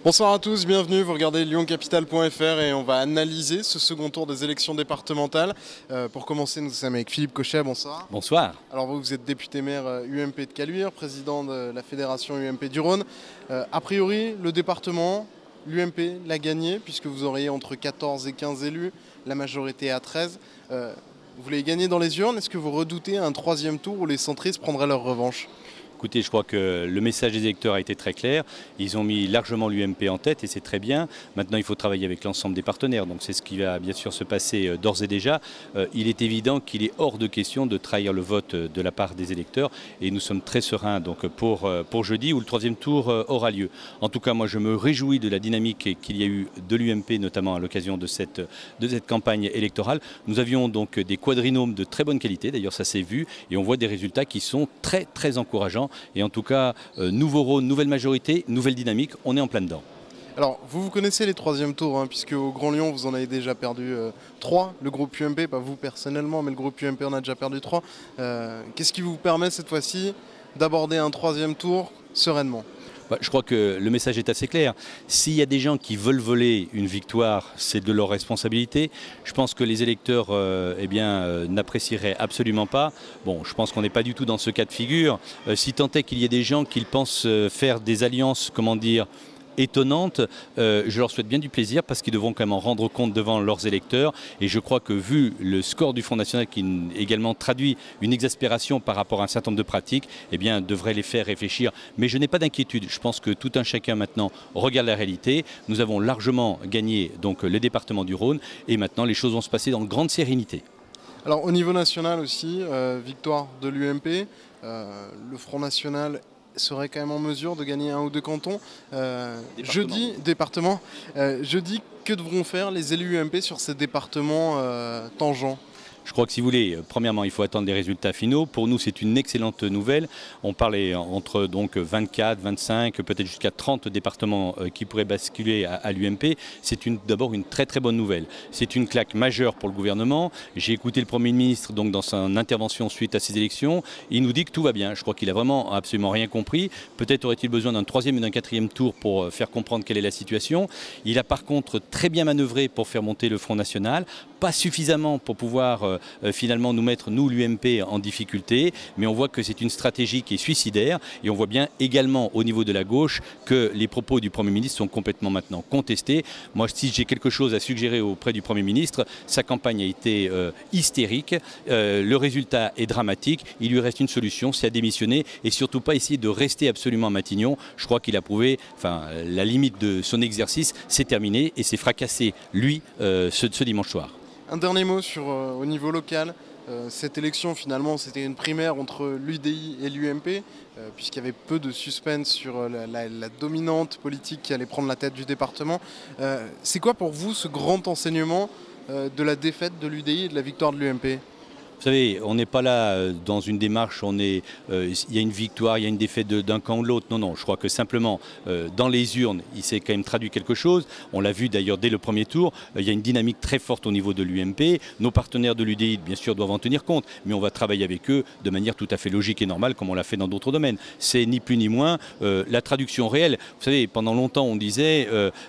Bonsoir à tous, bienvenue, vous regardez lyoncapital.fr et on va analyser ce second tour des élections départementales. Pour commencer, nous sommes avec Philippe Cochet, bonsoir. Bonsoir. Alors vous êtes député maire UMP de Caluire, président de la fédération UMP du Rhône. A priori, le département, l'UMP l'a gagné puisque vous auriez entre 14 et 15 élus, la majorité est à 13. Vous l'avez gagné dans les urnes, est-ce que vous redoutez un troisième tour où les centristes prendraient leur revanche ? Écoutez, je crois que le message des électeurs a été très clair. Ils ont mis largement l'UMP en tête et c'est très bien. Maintenant, il faut travailler avec l'ensemble des partenaires. Donc c'est ce qui va bien sûr se passer d'ores et déjà. Il est évident qu'il est hors de question de trahir le vote de la part des électeurs. Et nous sommes très sereins donc, pour jeudi où le troisième tour aura lieu. En tout cas, moi, je me réjouis de la dynamique qu'il y a eu de l'UMP, notamment à l'occasion de cette campagne électorale. Nous avions donc des quadrinômes de très bonne qualité. D'ailleurs, ça s'est vu. Et on voit des résultats qui sont très, très encourageants. Et en tout cas, nouveau Rhône, nouvelle majorité, nouvelle dynamique, on est en plein dedans. Alors, vous connaissez les troisièmes tours, puisque au Grand Lyon, vous en avez déjà perdu 3. Le groupe UMP, pas vous personnellement, mais le groupe UMP en a déjà perdu 3. Qu'est-ce qui vous permet cette fois-ci d'aborder un troisième tour sereinement ? Je crois que le message est assez clair. S'il y a des gens qui veulent voler une victoire, c'est de leur responsabilité. Je pense que les électeurs n'apprécieraient absolument pas. Bon, je pense qu'on n'est pas du tout dans ce cas de figure. Si tant est qu'il y ait des gens qui pensent faire des alliances, étonnantes, je leur souhaite bien du plaisir parce qu'ils devront quand même en rendre compte devant leurs électeurs et je crois que vu le score du Front National qui également traduit une exaspération par rapport à un certain nombre de pratiques, devrait les faire réfléchir. Mais je n'ai pas d'inquiétude, je pense que tout un chacun maintenant regarde la réalité. Nous avons largement gagné donc le département du Rhône et maintenant les choses vont se passer dans grande sérénité. Alors au niveau national aussi, victoire de l'UMP, le Front National serait quand même en mesure de gagner un ou deux cantons. Jeudi, que devront faire les élus UMP sur ces départements tangents ? Je crois que si vous voulez, premièrement, il faut attendre les résultats finaux. Pour nous, c'est une excellente nouvelle. On parlait entre donc 24, 25, peut-être jusqu'à 30 départements qui pourraient basculer à l'UMP. C'est d'abord une très très bonne nouvelle. C'est une claque majeure pour le gouvernement. J'ai écouté le Premier ministre donc, dans son intervention suite à ces élections. Il nous dit que tout va bien. Je crois qu'il a vraiment absolument rien compris. Peut-être aurait-il besoin d'un troisième et d'un quatrième tour pour faire comprendre quelle est la situation. Il a par contre très bien manœuvré pour faire monter le Front National. Pas suffisamment pour pouvoir finalement nous mettre, nous l'UMP, en difficulté, mais on voit que c'est une stratégie qui est suicidaire et on voit bien également au niveau de la gauche que les propos du Premier ministre sont complètement maintenant contestés. Moi, si j'ai quelque chose à suggérer auprès du Premier ministre, sa campagne a été hystérique, le résultat est dramatique, il lui reste une solution, c'est à démissionner et surtout pas essayer de rester absolument à Matignon. Je crois qu'il a prouvé, la limite de son exercice, c'est terminé et c'est fracassé, lui, ce dimanche soir. Un dernier mot au niveau local. Cette élection, finalement, c'était une primaire entre l'UDI et l'UMP, puisqu'il y avait peu de suspense sur la dominante politique qui allait prendre la tête du département. C'est quoi pour vous ce grand enseignement de la défaite de l'UDI et de la victoire de l'UMP ? Vous savez, on n'est pas là dans une démarche, il y a une victoire, il y a une défaite d'un camp ou de l'autre. Non, non, je crois que simplement, dans les urnes, il s'est quand même traduit quelque chose. On l'a vu d'ailleurs dès le premier tour, il y a une dynamique très forte au niveau de l'UMP. Nos partenaires de l'UDI, bien sûr, doivent en tenir compte, mais on va travailler avec eux de manière tout à fait logique et normale, comme on l'a fait dans d'autres domaines. C'est ni plus ni moins la traduction réelle. Vous savez, pendant longtemps, on disait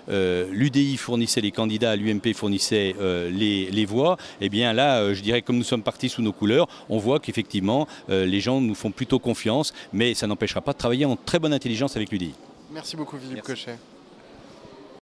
l'UDI fournissait les candidats, l'UMP fournissait les voix. Eh bien là, je dirais, comme nous sommes partis sous nos couleurs, on voit qu'effectivement les gens nous font plutôt confiance, mais ça n'empêchera pas de travailler en très bonne intelligence avec l'UDI. Merci beaucoup Philippe Cochet.